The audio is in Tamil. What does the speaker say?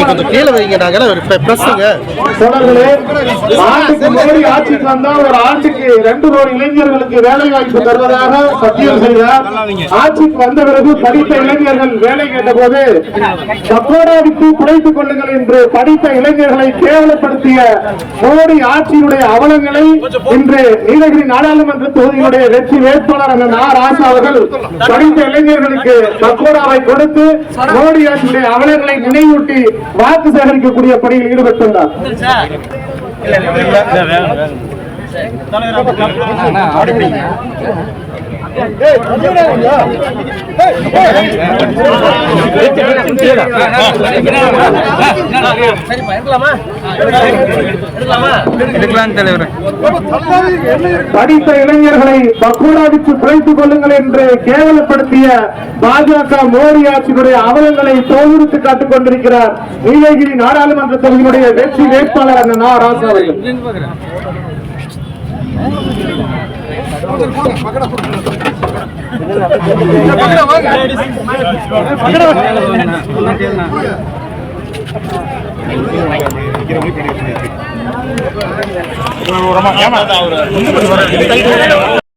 கொஞ்சம் கீழே வைங்க. ஆட்சிக்கு வந்தா ஒரு ஆட்சிக்கு 2 கோடி இளைஞர்களுக்கு வேலை வாய்ப்பு தருவதாக சத்தியம் செய்தார். ஆட்சிக்கு வந்த பிறகு படித்த இளைஞர்கள் வேலை கேட்ட போது பக்கோடா விட்டு பிழைத்துக் கொள்ளுங்கள் என்று படித்த இளைஞர்களை கேவலப்படுத்திய மோடி ஆட்சியினுடைய அவலங்களை இன்று நீலகிரி நாடாளுமன்ற தொகுதியினுடைய வெற்றி வேட்பாளர் அண்ணன் ராசா அவர்கள் படித்த இளைஞர்களுக்கு பக்கோடாவை கொடுத்து மோடி ஆட்சியுடைய அவலங்களை நினைவூட்டி வாக்கு சேகரிக்கக்கூடிய பணியில் ஈடுபட்டுள்ளார். படித்த இளைஞர்களை பக்கோடாவிற்கு குறைத்துக் கொள்ளுங்கள் என்று கேவலப்படுத்திய பாஜக மோடி ஆட்சியினுடைய அவலங்களை தோலுரித்து காட்டிக் கொண்டிருக்கிறார் நீலகிரி நாடாளுமன்ற தொகுதியினுடைய வெற்றி வேட்பாளர் அண்ணன் ராசா அவர்கள்.